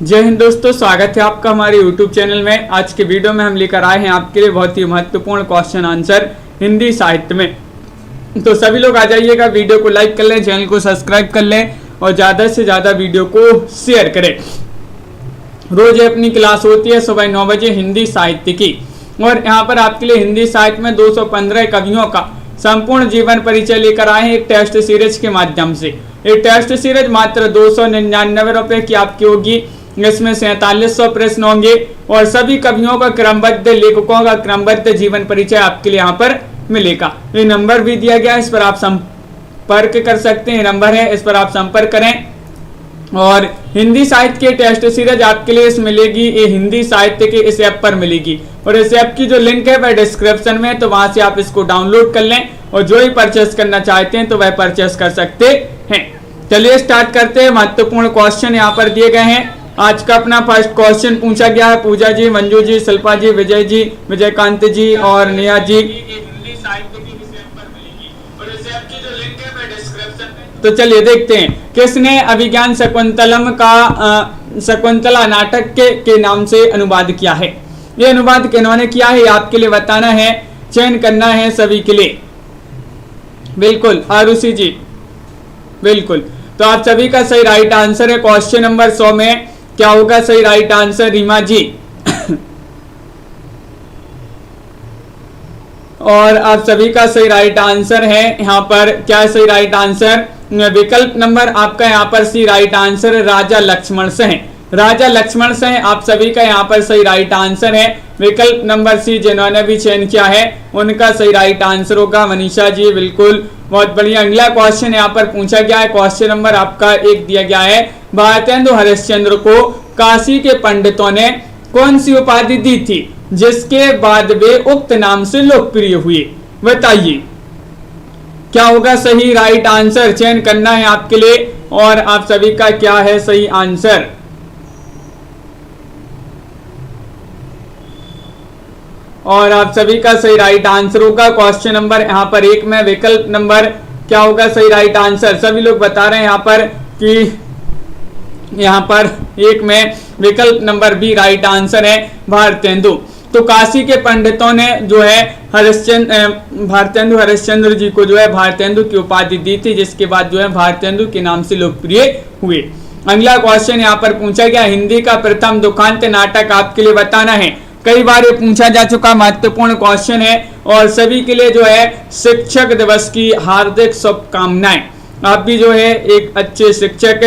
जय हिंद दोस्तों, स्वागत है आपका हमारे YouTube चैनल में। आज के वीडियो में हम लेकर आए हैं आपके लिए बहुत ही महत्वपूर्ण क्वेश्चन आंसर हिंदी साहित्य में। तो सभी लोग आ जाइएगा, वीडियो को लाइक कर लें, चैनल को सब्सक्राइब कर लें और ज़्यादा से ज़्यादा वीडियो को शेयर करें। रोज अपनी क्लास होती है सुबह 9 बजे हिंदी साहित्य की, और यहाँ पर आपके लिए हिंदी साहित्य में 215 कवियों का संपूर्ण जीवन परिचय लेकर आए हैं एक टेस्ट सीरीज के माध्यम से। ये टेस्ट सीरीज मात्र 299 रुपए की आपकी होगी। इसमें 4700 प्रश्न होंगे और सभी कवियों का क्रमबद्ध, लेखकों का क्रमबद्ध जीवन परिचय आपके लिए यहाँ पर मिलेगा। ये नंबर भी दिया गया है, इस पर आप संपर्क कर सकते हैं। नंबर है, इस पर आप संपर्क करें। और हिंदी साहित्य के टेस्ट सीरीज आपके लिए इस मिलेगी, ये हिंदी साहित्य के इस ऐप पर मिलेगी, और इस ऐप की जो लिंक है वह डिस्क्रिप्शन में, तो वहां से आप इसको डाउनलोड कर लें और जो ही परचेस करना चाहते हैं तो वह परचेस कर सकते हैं। चलिए स्टार्ट करते हैं। महत्वपूर्ण क्वेश्चन यहाँ पर दिए गए हैं। आज का अपना फर्स्ट क्वेश्चन पूछा गया है। पूजा जी, मंजू जी, शिल्पा जी, विजय जी, विजयकांत जी और नेहा जी। तो चलिए देखते हैं किसने अभिज्ञान शकुंतलम का शकुंतला नाटक के नाम से अनुवाद किया है। ये अनुवाद किन्होंने किया है, आपके लिए बताना है, चयन करना है सभी के लिए। बिल्कुल आरुषि जी, बिल्कुल। तो आप सभी का सही राइट आंसर है। क्वेश्चन नंबर 100 में क्या होगा सही राइट आंसर, रीमा जी। और आप सभी का सही राइट आंसर है यहाँ पर, क्या सही राइट आंसर, विकल्प नंबर आपका यहाँ पर सी राइट आंसर है, राजा लक्ष्मण सिंह। राजा लक्ष्मण सिंह आप सभी का यहाँ पर सही राइट आंसर है। विकल्प नंबर सी जिन्होंने भी चयन किया है उनका सही राइट आंसर होगा, मनीषा जी, बिल्कुल, बहुत बढ़िया। अगला क्वेश्चन यहाँ पर पूछा गया है। क्वेश्चन नंबर आपका 1 दिया गया है। भारतेंदु हरिश्चंद्र को काशी के पंडितों ने कौन सी उपाधि दी थी जिसके बाद वे उक्त नाम से लोकप्रिय हुए, बताइए क्या होगा सही राइट आंसर। चयन करना है आपके लिए, और आप सभी का क्या है सही आंसर। और आप सभी का सही राइट आंसर होगा क्वेश्चन नंबर यहाँ पर 1 में विकल्प नंबर क्या होगा सही राइट आंसर। सभी लोग बता रहे हैं यहाँ पर कि यहाँ पर 1 में विकल्प नंबर बी राइट आंसर है, भारतेंदु। तो काशी के पंडितों ने जो है भारतेंदु हरिश्चंद्र जी को जो है भारतेंदु की उपाधि दी थी, जिसके बाद जो है भारतेंदु के नाम से लोकप्रिय हुए। अगला क्वेश्चन यहाँ पर पूछा गया, हिंदी का प्रथम दुखांत नाटक आपके लिए बताना है। कई बार ये पूछा जा चुका महत्वपूर्ण क्वेश्चन है, और सभी के लिए जो है शिक्षक दिवस की हार्दिक शुभकामनाएं। आप भी जो है एक अच्छे शिक्षक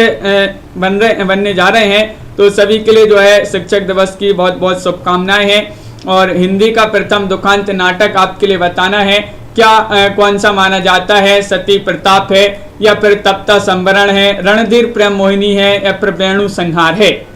बनने जा रहे हैं, तो सभी के लिए जो है शिक्षक दिवस की बहुत बहुत शुभकामनाएं हैं। और हिंदी का प्रथम दुखांत नाटक आपके लिए बताना है, क्या कौन सा माना जाता है, सती प्रताप है या फिर तप्ता संवरण है, रणधीर प्रेम मोहिनी है या फिर वेणु संहार है।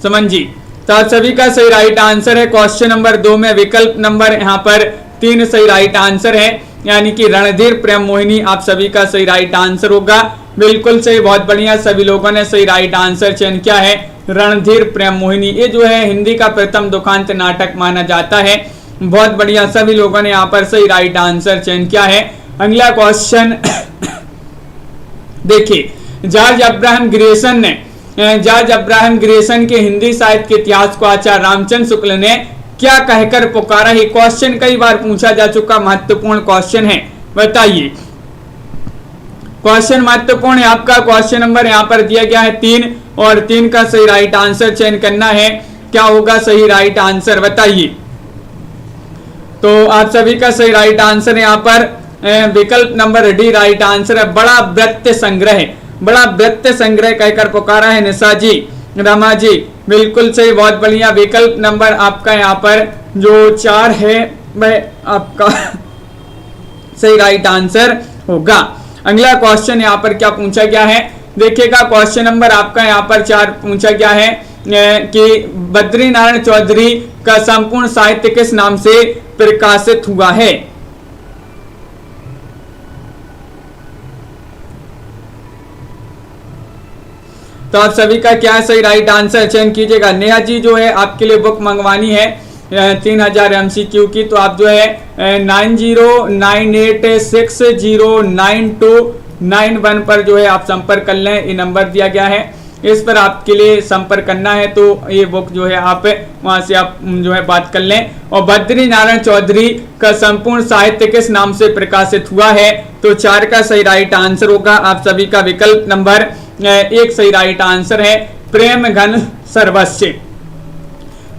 समन जी, तो आप सभी का सही राइट आंसर है क्वेश्चन नंबर 2 में विकल्प नंबर यहाँ पर 3 सही राइट आंसर है, यानी कि रणधीर प्रेम मोहिनी आप सभी का सही राइट आंसर होगा। बिल्कुल सही, बहुत बढ़िया, सभी लोगों ने सही राइट आंसर चयन किया है, रणधीर प्रेम मोहिनी। ये जो है हिंदी का प्रथम दुखांत नाटक माना जाता है। बहुत बढ़िया, सभी लोगों ने यहाँ पर सही राइट आंसर चयन किया है। अगला क्वेश्चन देखिए, जॉर्ज अब्राहम ग्रेसन के हिंदी साहित्य के इतिहास को आचार्य रामचंद्र शुक्ल ने क्या कहकर पुकारा है। क्वेश्चन कई बार पूछा जा चुका महत्वपूर्ण क्वेश्चन है, बताइए। क्वेश्चन महत्वपूर्ण है आपका। क्वेश्चन नंबर यहाँ पर दिया गया है 3, और 3 का सही राइट आंसर चयन करना है, क्या होगा सही राइट आंसर, बताइए। तो आप सभी का सही राइट आंसर यहाँ पर विकल्प नंबर डी राइट आंसर है, बड़ा वृत्त संग्रह। बड़ा वृत्त संग्रह कहकर पुकारा है, निशा जी, रमा जी, बिल्कुल सही, बहुत बढ़िया। विकल्प नंबर आपका यहाँ पर जो 4 है वह आपका सही राइट आंसर होगा। अगला क्वेश्चन यहाँ पर क्या पूछा गया है, देखिएगा। क्वेश्चन नंबर आपका यहाँ पर 4 पूछा गया है कि बद्रीनारायण चौधरी का संपूर्ण साहित्य किस नाम से प्रकाशित हुआ है। तो आप सभी का क्या सही राइट आंसर चयन कीजिएगा। नेहा जी जो है आपके लिए बुक मंगवानी है 3000 MCQ की, तो आप जो है 9098609291 पर जो है आप संपर्क कर लें। ये नंबर दिया गया है। इस पर आपके लिए संपर्क करना है तो ये बुक जो है आप वहां से आप जो है बात कर लें। और बद्री नारायण चौधरी का संपूर्ण साहित्य किस नाम से प्रकाशित हुआ है? तो 4 का सही राइट आंसर होगा आप सभी का विकल्प नंबर 1 सही राइट आंसर है, प्रेम घन सर्वस्व।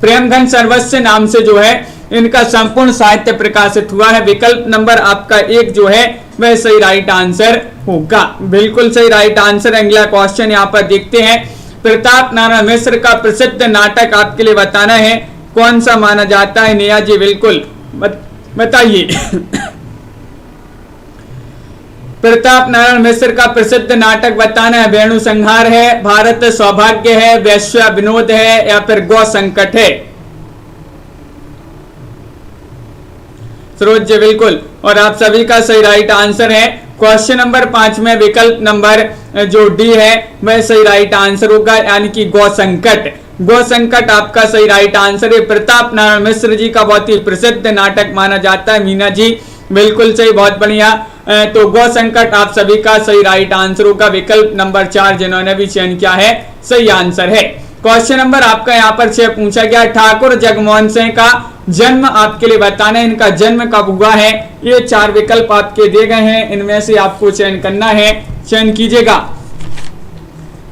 प्रेम घन सर्वस्व नाम से जो है इनका संपूर्ण साहित्य प्रकाशित हुआ है। विकल्प नंबर आपका 1 जो है वह सही राइट आंसर होगा, बिल्कुल सही राइट आंसर। अगला क्वेश्चन यहाँ पर देखते हैं, प्रताप नारायण मिश्र का प्रसिद्ध नाटक आपके लिए बताना है, कौन सा माना जाता है? नेहा जी बिल्कुल बताइए। प्रताप नारायण मिश्र का प्रसिद्ध नाटक बताना है, वेणु संहार है, भारत सौभाग्य है, वैश्य विनोद है या फिर गौ संकट है? सरोज जी बिल्कुल, और आप सभी का सही राइट आंसर है। क्वेश्चन नंबर 5 में विकल्प नंबर जो डी है वह सही राइट आंसर होगा, यानी कि गौ संकट। गौ संकट आपका सही राइट आंसर है। प्रताप नारायण मिश्र जी का बहुत ही प्रसिद्ध नाटक माना जाता है। मीना जी बिल्कुल सही, बहुत बढ़िया। तो गौ संकट आप सभी का सही राइट आंसर होगा, विकल्प नंबर 4 जिन्होंने भी चयन किया है सही आंसर है। क्वेश्चन नंबर आपका यहाँ पर 6 पूछा गया, ठाकुर जगमोहन सिंह का जन्म आपके लिए बताना है, इनका जन्म कब हुआ है? ये 4 विकल्प आपके दिए गए हैं, इनमें से आपको चयन करना है, चयन कीजिएगा।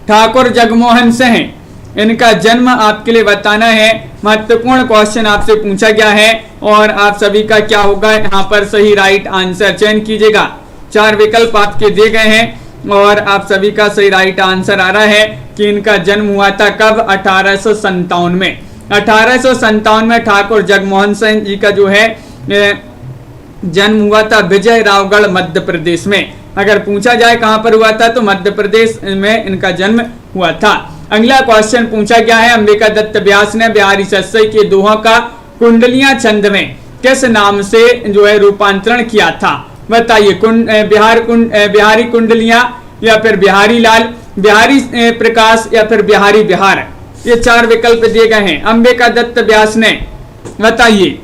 ठाकुर जगमोहन सिंह, इनका जन्म आपके लिए बताना है। महत्वपूर्ण क्वेश्चन आपसे पूछा गया है और आप सभी का क्या होगा यहाँ पर सही राइट आंसर, चयन कीजिएगा। 4 विकल्प आपके दिए गए हैं और आप सभी का सही राइट आंसर आ रहा है कि इनका जन्म हुआ था कब? 1857 में। 1857 में ठाकुर जगमोहन सिंह जी का जो है जन्म हुआ था विजय रावगढ़ मध्य प्रदेश में। अगर पूछा जाए कहां पर हुआ था तो मध्य प्रदेश में इनका जन्म हुआ था। अगला क्वेश्चन पूछा गया है, अंबिका दत्त व्यास ने बिहारी सस्सई के दोहों का कुंडलियां छंद में किस नाम से जो है रूपांतरण किया था? बताइए। बिहारी कुंडलियां या फिर बिहारी लाल, बिहारी प्रकाश या फिर बिहारी बिहार? ये 4 विकल्प दिए गए हैं। अंबिका दत्त व्यास ने, बताइए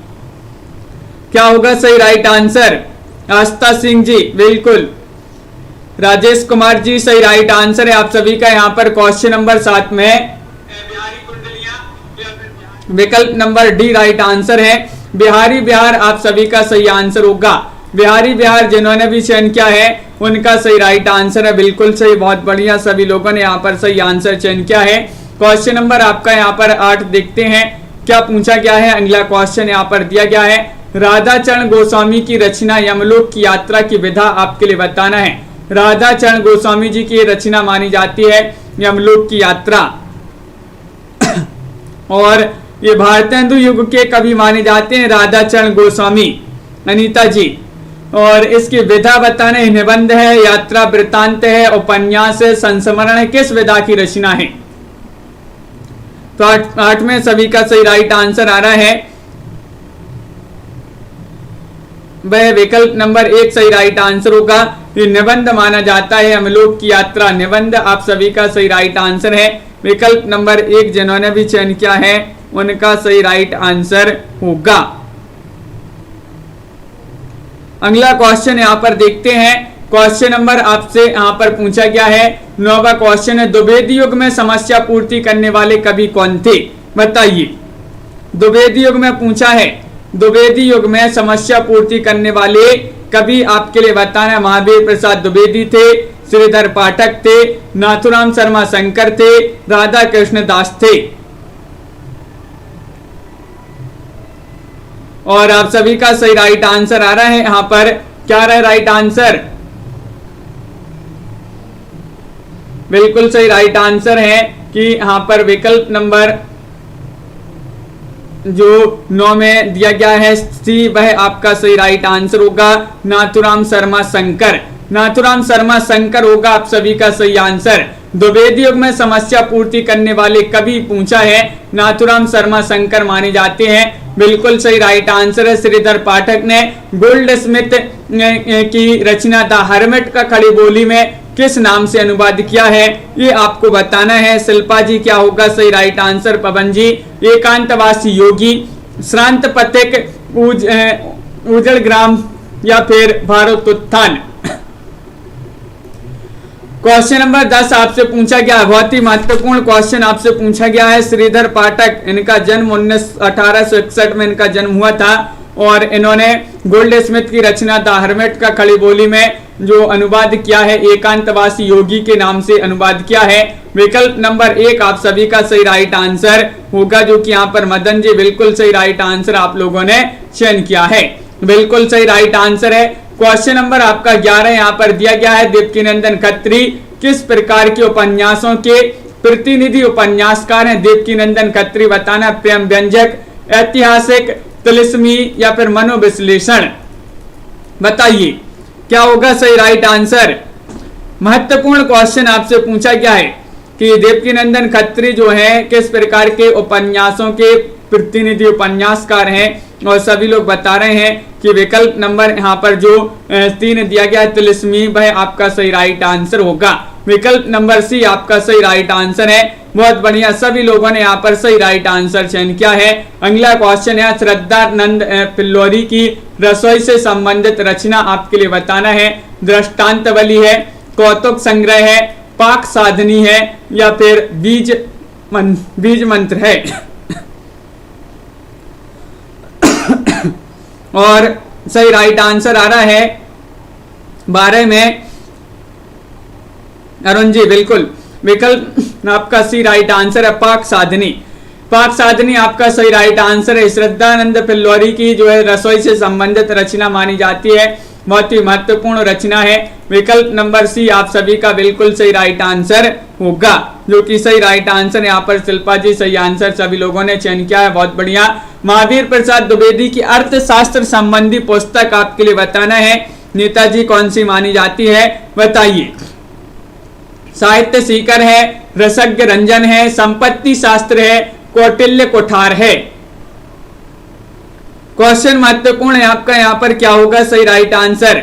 क्या होगा सही राइट आंसर? आस्था सिंह जी बिल्कुल, राजेश कुमार जी सही राइट आंसर है आप सभी का। यहाँ पर क्वेश्चन नंबर 7 में बिहारी कुंडलियां, विकल्प नंबर डी राइट आंसर है, बिहारी बिहार आप सभी का सही आंसर होगा। बिहारी बिहार जिन्होंने भी चयन किया है उनका सही राइट आंसर है, बिल्कुल सही, बहुत बढ़िया, सभी लोगों ने यहाँ पर सही आंसर चयन किया है। क्वेश्चन नंबर आपका यहाँ पर 8 देखते हैं क्या पूछा गया है। अगला क्वेश्चन यहाँ पर दिया गया है, राधाचरण गोस्वामी की रचना यमलोक की यात्रा की विधा आपके लिए बताना है। राधाचरण गोस्वामी जी की रचना मानी जाती है यमलोक की यात्रा और ये भारतेंदु युग के कवि माने जाते हैं राधाचरण गोस्वामी। अनीता जी, और इसकी विधा बताना है, निबंध है, यात्रा वृत्तांत है, उपन्यास है, संस्मरण है, किस विधा की रचना है? तो 8 में सभी का सही राइट आंसर आ रहा है, वह विकल्प नंबर 1 सही राइट आंसर होगा। ये निबंध माना जाता है यमलोक की यात्रा, निबंध आप सभी का सही राइट आंसर है। विकल्प नंबर 1 जिन्होंने भी चयन किया है उनका सही राइट आंसर होगा। अगला क्वेश्चन यहाँ पर देखते हैं। क्वेश्चन नंबर आपसे यहाँ पर पूछा गया है, 9वां क्वेश्चन है, द्विवेदी युग में समस्या पूर्ति करने वाले कवि कौन थे? बताइए। द्विवेदी युग में पूछा है, द्विवेदी युग में समस्या पूर्ति करने वाले कवि आपके लिए बताना है। महावीर प्रसाद द्विवेदी थे, श्रीधर पाठक थे, नाथुराम शर्मा शंकर थे, राधा कृष्ण दास थे। और आप सभी का सही राइट आंसर आ रहा है यहाँ पर, क्या रहा राइट आंसर? बिल्कुल सही राइट आंसर है कि यहाँ पर विकल्प नंबर जो 9 में दिया गया है सी, वह आपका सही राइट आंसर होगा। नाथुराम शर्मा शंकर, नाथुराम शर्मा शंकर होगा आप सभी का सही आंसर। द्विवेदी युग में समस्या पूर्ति करने वाले कवि पूछा है, नाथुराम शर्मा शंकर माने जाते हैं, बिल्कुल सही राइट आंसर है। श्रीधर पाठक ने गोल्ड स्मिथ की रचना द हर्मिट का खड़ी बोली में किस नाम से अनुवाद किया है, ये आपको बताना है। शिल्पा जी क्या होगा सही राइट आंसर? पवन जी, एकांतवासी योगी, श्रांत पथिक, उजड़ ग्राम या फिर भारत उत्थान? क्वेश्चन नंबर 10 आपसे पूछा गया है, बहुत ही महत्वपूर्ण क्वेश्चन आपसे पूछा गया है। श्रीधर पाठक, इनका जन्म 1861 में इनका जन्म हुआ था और इन्होंने गोल्ड स्मिथ की रचना द हर्मिट का खड़ी बोली में जो अनुवाद किया है, एकांतवासी योगी के नाम से अनुवाद किया है। विकल्प नंबर 1 आप सभी का सही राइट आंसर होगा, जो कि यहाँ पर मदन जी बिल्कुल सही राइट आंसर आप लोगों ने चयन किया है, बिल्कुल सही राइट आंसर है। क्वेश्चन नंबर आपका 11 यहाँ पर दिया गया है, देवकीनंदन खत्री किस प्रकार के उपन्यासों के प्रतिनिधि उपन्यासकार हैं? देवकीनंदन खत्री बताना, प्रेम व्यंजक, ऐतिहासिक, तिलिस्मी या फिर मनोविश्लेषण, बताइए क्या होगा सही राइट आंसर। महत्वपूर्ण क्वेश्चन आपसे पूछा गया है कि देवकीनंदन खत्री जो है किस प्रकार के उपन्यासों के प्रतिनिधि उपन्यासकार हैं, और सभी लोग बता रहे हैं कि विकल्प नंबर यहाँ पर जो 3 दिया गया है, तिलिस्मी, वह आपका सही राइट आंसर होगा। विकल्प नंबर सी आपका सही राइट आंसर है। बहुत बढ़िया, सभी लोगों ने यहाँ पर सही राइट आंसर चयन किया है। अगला क्वेश्चन है, श्रद्धानंद पिल्लौरी की रसोई से संबंधित रचना आपके लिए बताना है। दृष्टांतवली है, कौतुक संग्रह है, पाक साधनी है या फिर बीज मंत्र है। और सही राइट आंसर आ रहा है 12 में अरुण जी, बिल्कुल विकल्प आपका सी राइट आंसर है, पाक साधनी। पाक साधनी आपका सही राइट आंसर है। श्रद्धानंद पिल्लौरी की जो है रसोई से संबंधित रचना मानी जाती है, बहुत ही महत्वपूर्ण रचना है। विकल्प नंबर सी आप सभी का बिल्कुल सही राइट आंसर होगा, जो कि सही राइट आंसर यहाँ पर शिल्पा जी सही आंसर सभी लोगों ने चयन किया है, बहुत बढ़िया। महावीर प्रसाद द्विवेदी की अर्थशास्त्र संबंधी पुस्तक आपके लिए बताना है, नेताजी कौन सी मानी जाती है, बताइए। साहित्य सीकर है, रसज्ञ रंजन है, संपत्ति शास्त्र है, कौटिल्य कुठार है। क्वेश्चन महत्वपूर्ण है आपका, यहाँ पर क्या होगा सही राइट आंसर,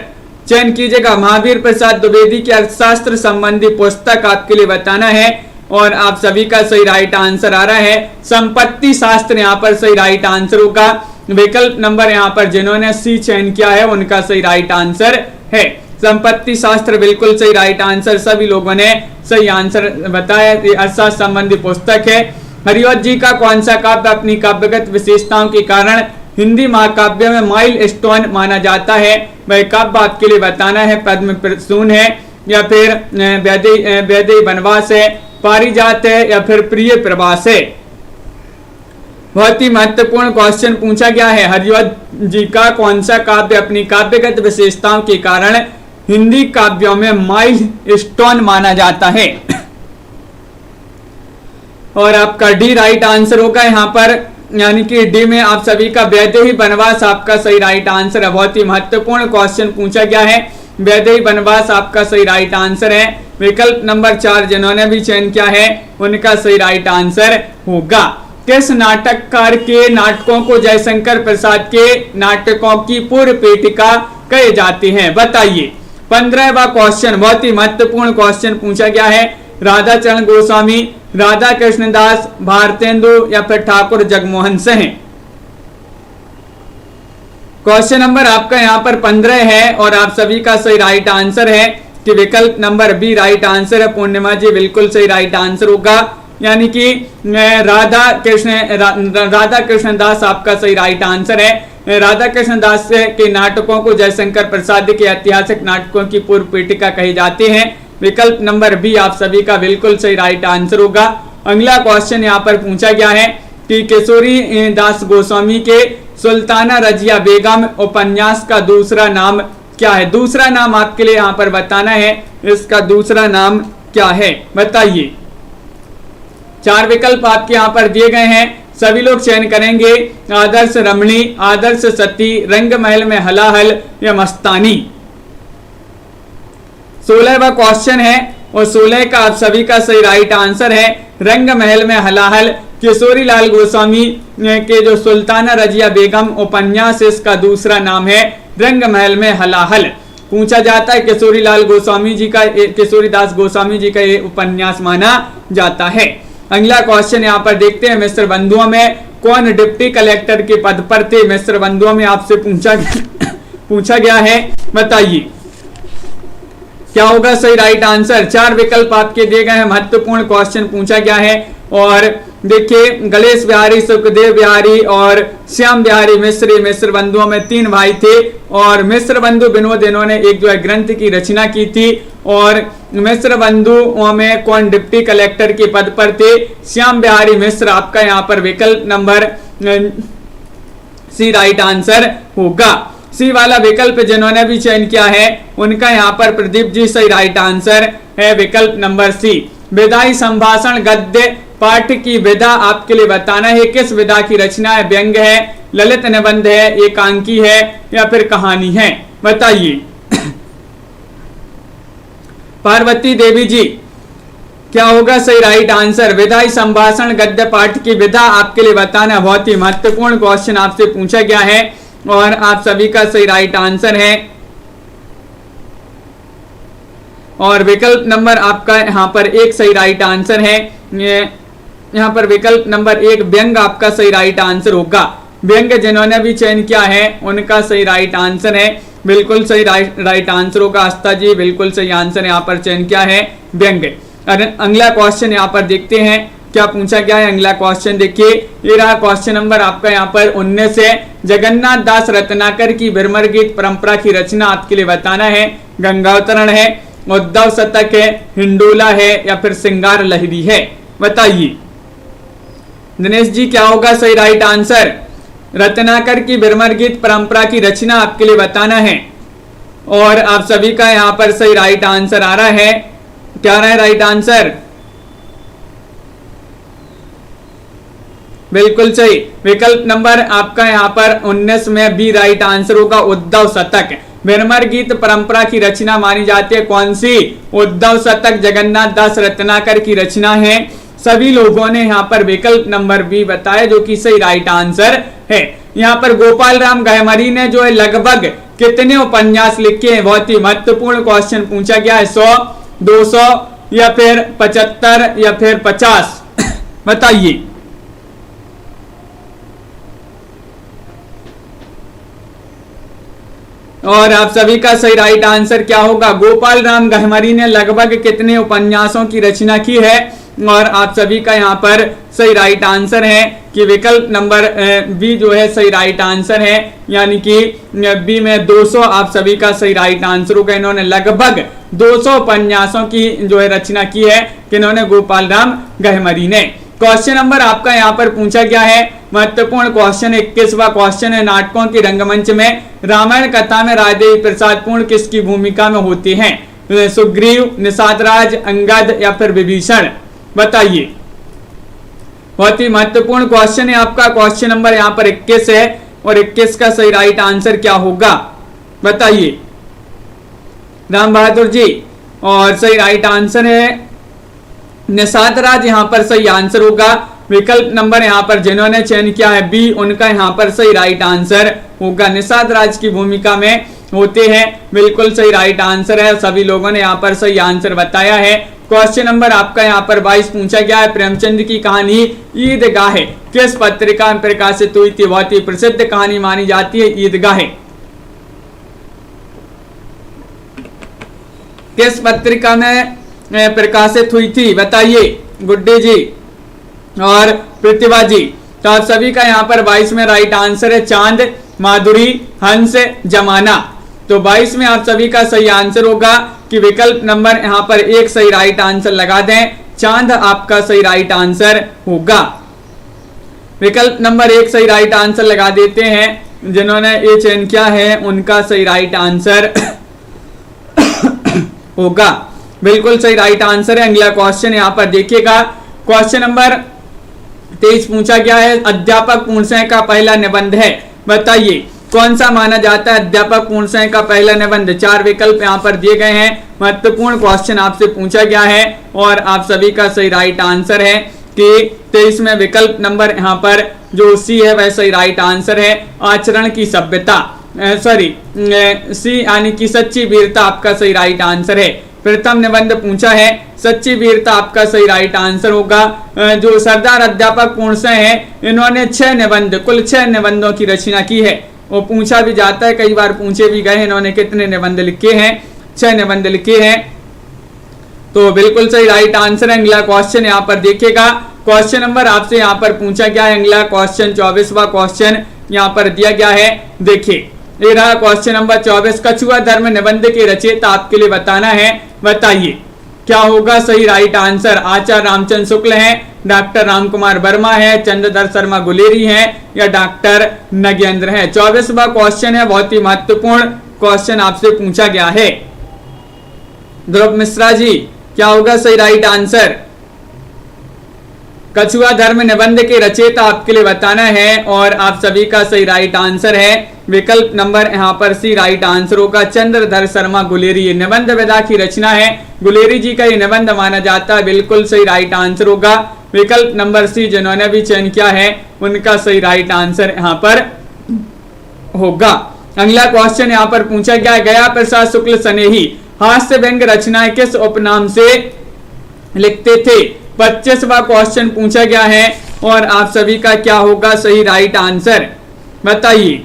चयन कीजिएगा। महावीर प्रसाद द्विवेदी की अर्थशास्त्र संबंधी पुस्तक आपके लिए बताना है और आप सभी का सही राइट आंसर आ रहा है संपत्ति शास्त्र, यहाँ पर सही राइट आंसर होगा। विकल्प नंबर यहाँ पर जिन्होंने सी चयन किया है उनका सही राइट आंसर है संपत्ति शास्त्र, बिल्कुल सही राइट आंसर, सभी लोगों ने सही आंसर बताया। अर्थशास्त्र संबंधी पुस्तक है। हरिवंश जी का कौन सा काव्य अपनी काव्यगत विशेषताओं के कारण हिंदी महाकाव्य में माइल स्टोन माना जाता है? वह काव्य आपके लिए बताना है, पद्म प्रसून है या फिर वैदेही वनवास है, पारिजात है या फिर प्रिय प्रवास है। बहुत ही महत्वपूर्ण क्वेश्चन पूछा गया है, हरिवंश जी का कौन सा काव्य अपनी काव्यगत विशेषताओं के कारण हिंदी काव्यों में माइल स्टोन माना जाता है? और आपका डी राइट आंसर होगा यहाँ पर, यानी कि डी में आप सभी का वैदेही वनवास आपका सही राइट आंसर है। बहुत ही महत्वपूर्ण क्वेश्चन पूछा गया है, वैदेही वनवास आपका सही राइट आंसर है। विकल्प नंबर 4 जिन्होंने भी चयन किया है उनका सही राइट आंसर होगा। किस नाटककार के नाटकों को जयशंकर प्रसाद के नाटकों की पूर्व पीठिका कहे जाते हैं, बताइए। 15वां क्वेश्चन बहुत ही महत्वपूर्ण क्वेश्चन पूछा गया है, राधा चरण गोस्वामी, राधा कृष्णदास, भारतेंदु या फिर ठाकुर जगमोहन सिंह। क्वेश्चन नंबर आपका यहाँ पर 15 है और आप सभी का सही राइट आंसर है कि विकल्प नंबर बी राइट आंसर है। पूर्णिमा जी बिल्कुल सही राइट आंसर होगा, यानी कि राधा कृष्णदास आपका सही राइट आंसर है। राधा कृष्णदास के नाटकों को जयशंकर प्रसाद के ऐतिहासिक नाटकों की पूर्व पीठिका कही जाती है। विकल्प नंबर बी आप सभी का बिल्कुल सही राइट आंसर होगा। अगला क्वेश्चन यहाँ पर पूछा गया है कि किशोरी दास गोस्वामी के सुल्ताना रजिया बेगम उपन्यास का दूसरा नाम क्या है? दूसरा नाम आपके लिए यहाँ पर बताना है, इसका दूसरा नाम क्या है, बताइए। 4 विकल्प आपके यहाँ पर दिए गए हैं, सभी लोग चयन करेंगे। आदर्श रमणी, आदर्श सती, रंग महल में हलाहल या मस्तानी। 16वां क्वेश्चन है और 16 का आप सभी का सही राइट आंसर है रंग महल में हलाहल। किशोरी लाल गोस्वामी के जो सुल्ताना रजिया बेगम उपन्यास, इसका दूसरा नाम है रंग महल में हलाहल। पूछा जाता है किशोरी लाल गोस्वामी जी का, किशोरी दास गोस्वामी जी का ये उपन्यास माना जाता है। अगला क्वेश्चन यहाँ पर देखते हैं, मिस्र बंधुओं में कौन डिप्टी कलेक्टर के पद पर थे? मिस्र बंधुओं में आपसे पूछा गया है, बताइए। क्या होगा सही राइट आंसर। 4 विकल्प आपके दिए गए हैं, महत्वपूर्ण क्वेश्चन पूछा गया है। और देखिए गणेश बिहारी, सुखदेव बिहारी और श्याम बिहारी मिश्र बंधुओं में 3 भाई थे। और मिश्र बंधु विनोद इन्होंने एक जो है ग्रंथ की रचना की थी। और मिश्र बंधुओं में कौन डिप्टी कलेक्टर के पद पर थे? श्याम बिहारी मिश्र आपका यहाँ पर विकल्प नंबर सी राइट आंसर होगा। सी वाला विकल्प जिन्होंने भी चयन किया है उनका यहाँ पर प्रदीप जी सही राइट आंसर है, विकल्प नंबर सी। विधायी संभाषण गद्य पाठ की विधा आपके लिए बताना है, किस विधा की रचना है? व्यंग है, ललित निबंध है, एकांकी है या फिर कहानी है? बताइए। पार्वती देवी जी क्या होगा सही राइट आंसर। विधायी संभाषण गद्य पाठ की विधा आपके लिए बताना, बहुत ही महत्वपूर्ण क्वेश्चन आपसे पूछा गया है और आप सभी का सही राइट आंसर है। और विकल्प नंबर आपका यहाँ पर 1 सही राइट आंसर है। यहाँ पर विकल्प नंबर 1 व्यंग आपका सही राइट आंसर होगा। व्यंग जिन्होंने भी चयन किया है उनका सही राइट आंसर है, बिल्कुल सही राइट आंसर होगा। आस्था जी बिल्कुल सही आंसर यहाँ पर चयन किया है, व्यंग। अगला क्वेश्चन यहाँ पर देखते हैं क्या पूछा गया है। अगला क्वेश्चन देखिए, ये रहा क्वेश्चन नंबर आपका यहाँ पर 19 है। जगन्नाथ दास रत्नाकर की बिरमर गीत परंपरा की रचना आपके लिए बताना है। गंगावतरण है, उद्धव शतक है, हिंडोला है या फिर सिंगार लहरी है? बताइए। दिनेश जी क्या होगा सही राइट आंसर। रत्नाकर की बिरमर गीत परंपरा की रचना आपके लिए बताना है और आप सभी का यहाँ पर सही राइट आंसर आ रहा है। क्या रहा है राइट आंसर? बिल्कुल सही, विकल्प नंबर आपका यहाँ पर 19 में बी राइट आंसर होगा, उद्धव शतक। बिरमर गीत परंपरा की रचना मानी जाती है कौन सी? उद्धव शतक जगन्नाथ दास रत्नाकर की रचना है। सभी लोगों ने यहाँ पर विकल्प नंबर बी बताया जो कि सही राइट आंसर है। यहाँ पर गोपाल राम गहमरी ने जो है लगभग कितने उपन्यास लिखे हैं? बहुत ही महत्वपूर्ण क्वेश्चन पूछा गया है। 100, 200 या फिर 75 या फिर 50? बताइए। और आप सभी का सही राइट आंसर क्या होगा? गोपाल राम गहमरी ने लगभग कितने उपन्यासों की रचना की है? और आप सभी का यहाँ पर सही राइट आंसर है कि विकल्प नंबर बी जो है सही राइट आंसर है, यानी कि बी में 200 आप सभी का सही राइट आंसर होगा। इन्होंने लगभग 200 उपन्यासों की जो है रचना की है, किन्होंने? गोपाल राम गहमरी ने। क्वेश्चन नंबर आपका यहाँ पर पूछा गया है, महत्वपूर्ण क्वेश्चन 21वां क्वेश्चन है। नाटकों की रंगमंच में रामायण कथा में राजदेवी प्रसाद पूर्ण किसकी भूमिका में होती हैं? सुग्रीव, निषाद राज, अंगद या फिर विभीषण? बताइए। बहुत ही महत्वपूर्ण क्वेश्चन है आपका। क्वेश्चन नंबर यहाँ पर 21 है और 21 का सही राइट आंसर क्या होगा? बताइए राम बहादुर जी। और सही राइट आंसर है निषाद राज, यहाँ पर सही आंसर होगा। विकल्प नंबर यहाँ पर जिन्होंने चयन किया है बी, उनका यहाँ पर सही राइट आंसर होगा। निषाद राज की भूमिका में होते हैं, बिल्कुल सही राइट आंसर है। सभी लोगों ने यहाँ पर सही आंसर बताया है। क्वेश्चन नंबर आपका यहाँ पर 22 पूछा गया है। प्रेमचंद की कहानी ईदगाह किस पत्रिका में प्रकाशित हुई थी? बहुत ही प्रसिद्ध कहानी मानी जाती है ईदगाह। किस पत्रिका में प्रकाशित हुई थी? बताइए गुड्डी जी और प्रतिभा जी। तो आप सभी का यहाँ पर 22 में राइट आंसर है चांद, माधुरी, हंस, जमाना। तो 22 में आप सभी का सही आंसर होगा कि विकल्प नंबर यहाँ पर 1 सही राइट आंसर लगा दें, चांद आपका सही राइट आंसर होगा। विकल्प नंबर 1 सही राइट आंसर लगा देते हैं। जिन्होंने ये चयन किया है उनका सही राइट आंसर होगा, बिल्कुल सही राइट आंसर है। अगला क्वेश्चन यहाँ पर देखिएगा। क्वेश्चन नंबर 23 पूछा गया है। अध्यापक पूर्णशः का पहला निबंध है, बताइए कौन सा माना जाता है अध्यापक पूर्णशः का पहला निबंध? 4 विकल्प यहाँ पर दिए गए हैं। महत्वपूर्ण क्वेश्चन आपसे पूछा गया है और आप सभी का सही राइट आंसर है कि 23 में विकल्प नंबर यहाँ पर जो सी है वह सही राइट आंसर है। आचरण की सभ्यता, सॉरी सी यानी कि सच्ची वीरता आपका सही राइट आंसर है। प्रथम निबंध पूछा है, सच्ची वीरता आपका सही राइट आंसर होगा। जो सरदार अध्यापक पूर्णशः है इन्होंने 6 निबंध, कुल 6 निबंधों की रचना की है। वो पूछा भी जाता है, कई बार पूछे भी गए इन्होंने कितने निबंध लिखे हैं? 6 निबंध लिखे हैं। तो बिल्कुल सही राइट आंसर है। अगला क्वेश्चन यहाँ पर देखिएगा, क्वेश्चन नंबर आपसे यहाँ पर पूछा गया है। अगला क्वेश्चन 24वां क्वेश्चन यहाँ पर दिया गया है। देखिए ये रहा क्वेश्चन नंबर 24। कछुआ धर्म निबंध के रचयिता आपके लिए बताना है, बताइए क्या होगा सही राइट आंसर। आचार्य रामचंद्र शुक्ल हैं, डॉक्टर रामकुमार वर्मा है, चंद्रधर शर्मा गुलेरी हैं या डॉक्टर नगेंद्र हैं। 24वां क्वेश्चन है, बहुत ही महत्वपूर्ण क्वेश्चन आपसे पूछा गया है। ध्रुव मिश्रा जी क्या होगा सही राइट आंसर। कछुआ धर्म निबंध के रचयिता आपके लिए बताना है और आप सभी का सही राइट आंसर है विकल्प नंबर यहाँ पर सी राइट आंसर होगा चंद्रधर शर्मा गुलेरी। ये निबंध विधा की रचना है, गुलेरी जी का ये निबंध माना जाता है। बिल्कुल सही राइट आंसर होगा विकल्प नंबर सी। जिन्होंने भी चयन किया है उनका सही राइट आंसर यहाँ पर होगा। अगला क्वेश्चन यहाँ पर पूछा गया, गया प्रसाद शुक्ल स्नेही हास्य व्यंग रचनाएं किस उपनाम से लिखते थे। 25वां क्वेश्चन पूछा गया है और आप सभी का क्या होगा सही राइट आंसर, बताइए।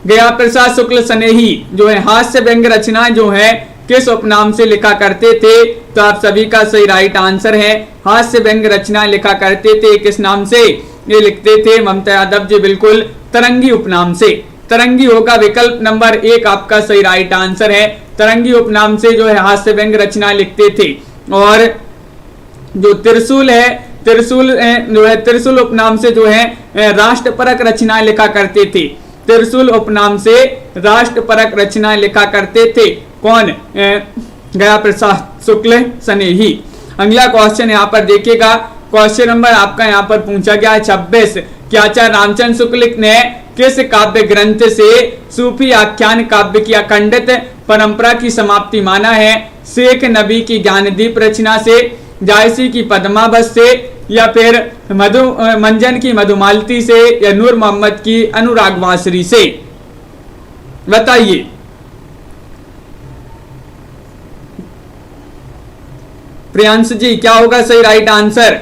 गया प्रसाद शुक्ल स्नेही जो है हास्य व्यंग रचनाएं जो है किस उपनाम से लिखा करते थे। तो आप सभी का सही राइट आंसर है हास्य व्यंग रचनाएं लिखा करते थे किस नाम से, ये लिखते थे ममता यादव जी बिल्कुल तरंगी उपनाम से। तरंगी होगा विकल्प नंबर 1 आपका सही राइट आंसर है। तरंगी उपनाम से जो है हास्य व्यंग रचना लिखते थे। और जो त्रिशूल है, त्रिशूल जो है त्रिशूल उपनाम से जो है राष्ट्रपरक रचनाएं लिखा करते थे। त्रिशूल उपनाम से राष्ट्रपरक रचनाएं लिखा करते थे कौन, गया प्रसाद शुक्ल स्नेही। अगला क्वेश्चन यहाँ पर देखिएगा, क्वेश्चन नंबर आपका यहाँ पर पूछा गया है 26 कि आचार्य रामचंद्र शुक्ल ने किस काव्य ग्रंथ से सूफी आख्यान काव्य की अखंडित परंपरा की समाप्ति माना है। शेख नबी की ज्ञानदीप रचना से, जायसी की पद्मावत से या फिर मंजन की मधुमालती से या नूर मोहम्मद की अनुराग वासरी से, बताइए। प्रियांश जी क्या होगा सही राइट आंसर।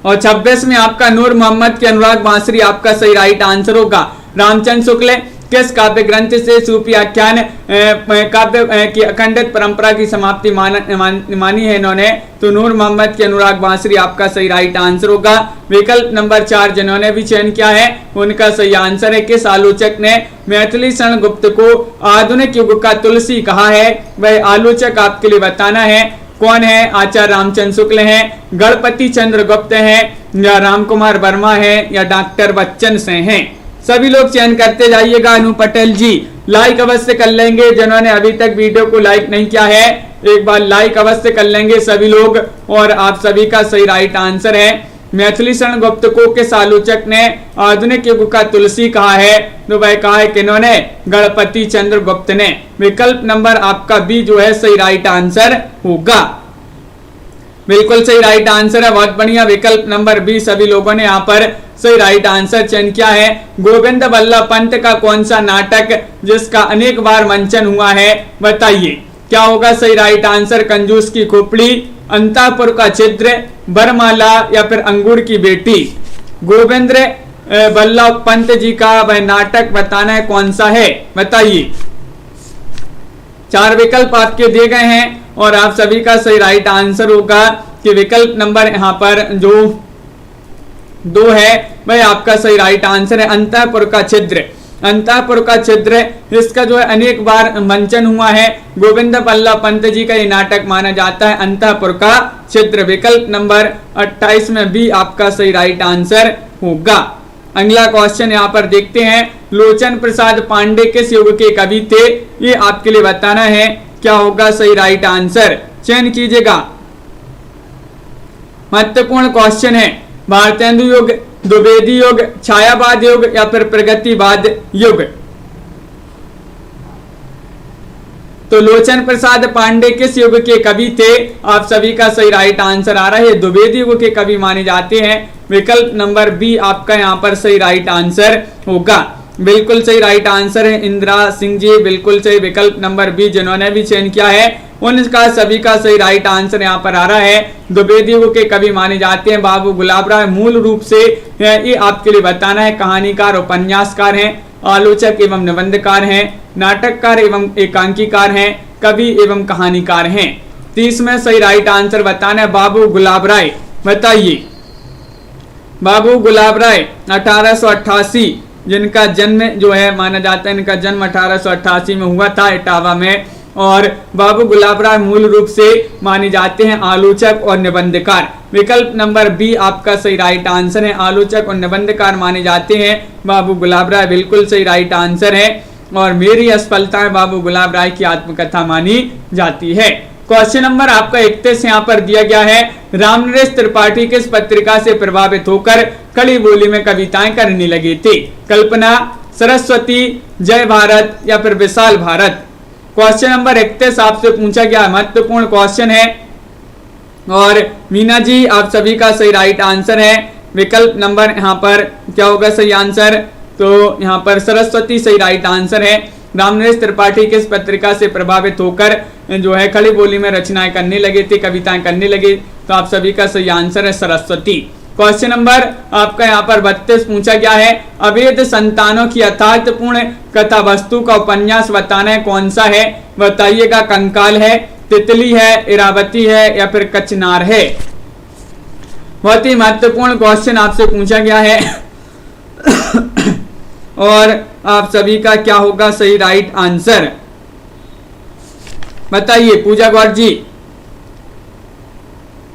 और 26 में आपका नूर मोहम्मद के अनुराग बांसुरी आपका सही राइट आंसर होगा। रामचंद्र शुक्ल किस काव्य ग्रंथ से सूफी आख्यान काव्य की अखंडित परंपरा की समाप्ति मानी है इन्होंने, तो नूर मोहम्मद के अनुराग बांसुरी आपका सही राइट आंसर होगा। विकल्प नंबर 4 जिन्होंने भी चयन किया है उनका सही आंसर है। किस आलोचक ने मैथिली शरण गुप्त को आधुनिक युग का तुलसी कहा है, वह आलोचक आपके लिए बताना है कौन है। आचार्य रामचंद्र शुक्ल हैं, गणपति चंद्र गुप्त हैं या रामकुमार वर्मा है या डॉक्टर बच्चन से हैं। सभी लोग चयन करते जाइएगा। अनु पटेल जी लाइक अवश्य कर लेंगे, जिन्होंने अभी तक वीडियो को लाइक नहीं किया है एक बार लाइक अवश्य कर लेंगे सभी लोग। और आप सभी का सही राइट आंसर है मैथिली शरण गुप्त को किस आलोचक ने आधुनिक युग का तुलसी कहा है, तो वह कहा है किन्होंने, गणपति चंद्र गुप्त ने। विकल्प नंबर आपका बी जो है सही राइट आंसर होगा। बिल्कुल सही राइट आंसर है, बहुत बढ़िया। विकल्प नंबर बी सभी लोगों ने यहाँ पर सही राइट आंसर चयन किया है। गोविंद बल्लभ पंत का कौन सा नाटक जिसका अनेक बार मंचन हुआ है, बताइए क्या होगा सही राइट आंसर। कंजूस की खोपड़ी, अंतापुर का छिद्र, बरमाला या फिर अंगूर की बेटी। गोविंद बल्लभ पंत जी का वह नाटक बताना है कौन सा है, बताइए। 4 विकल्प आपके दिए गए हैं और आप सभी का सही राइट आंसर होगा कि विकल्प नंबर यहाँ पर जो 2 है वह आपका सही राइट आंसर है, अंतःपुर का छिद्र। अंतःपुर का छिद्र इसका जो है अनेक बार मंचन हुआ है। गोविंद बल्लभ पंत जी का ये नाटक माना जाता है अंतःपुर का छिद्र। विकल्प नंबर 28 में भी आपका सही राइट आंसर होगा। अगला क्वेश्चन यहाँ पर देखते हैं, लोचन प्रसाद पांडे किस युग के कवि थे, ये आपके लिए बताना है क्या होगा सही राइट आंसर, चयन कीजिएगा। महत्वपूर्ण क्वेश्चन है। भारतेंदु युग, द्विवेदी युग, छायावाद युग या फिर प्रगतिवाद युग। तो लोचन प्रसाद पांडे किस युग के कवि थे, आप सभी का सही राइट आंसर आ रहा है, द्विवेदी युग के कवि माने जाते हैं। विकल्प नंबर बी आपका यहाँ पर सही राइट आंसर होगा। बिल्कुल सही राइट आंसर है इंदिरा सिंह जी, बिल्कुल सही। विकल्प नंबर बी जिन्होंने भी चयन किया है उनका सभी का सही राइट आंसर यहाँ पर आ रहा है। द्विवेदी के कवि माने जाते हैं बाबू गुलाब राय। मूल रूप से ये आपके लिए बताना है, कहानीकार, उपन्यासकार हैं, आलोचक एवं निबंधकार हैं, नाटककार एवं एकांकीकार हैं, कवि एवं कहानीकार हैं। 30 में सही राइट आंसर बताना है बाबू गुलाब राय। बताइए, बाबू गुलाब राय 1888 जिनका जन्म जो है माना जाता है, इनका जन्म 1888 में हुआ था इटावा में। और बाबू गुलाब राय मूल रूप से माने जाते हैं आलोचक और निबंधकार। विकल्प नंबर बी आपका सही राइट आंसर है, आलोचक और निबंधकार माने जाते हैं बाबू गुलाब राय, बिल्कुल सही राइट आंसर है। और मेरी असफलता बाबू गुलाब राय की आत्मकथा मानी जाती है। क्वेश्चन नंबर आपका 31 यहाँ पर दिया गया है, रामनरेश त्रिपाठी किस पत्रिका से प्रभावित होकर खड़ी बोली में कविताएं करने लगे थे? कल्पना, सरस्वती, जय भारत या फिर विशाल भारत। क्वेश्चन नंबर 31 आपसे पूछा गया महत्वपूर्ण क्वेश्चन है। और मीना जी आप सभी का सही राइट आंसर है। विकल्प नंबर यहाँ पर क्या होगा सही आंसर? तो यहाँ पर सरस्वती सही राइट आंसर है। रामनरेश त्रिपाठी किस पत्रिका से प्रभावित होकर जो है खड़ी बोली में रचनाएं करने लगे थे, कविताएं करने लगे? तो आप सभी का सही आंसर है सरस्वती। क्वेश्चन नंबर आपका यहाँ पर 32 पूछा गया है, अवैध संतानों की यथार्थपूर्ण कथा वस्तु का उपन्यास बताना है, कौन सा है? बताइएगा, कंकाल है, तितली है, इरावती है या फिर कचनार है। बहुत ही महत्वपूर्ण क्वेश्चन आपसे पूछा गया है। और आप सभी का क्या होगा सही राइट आंसर? बताइए पूजा गौर जी।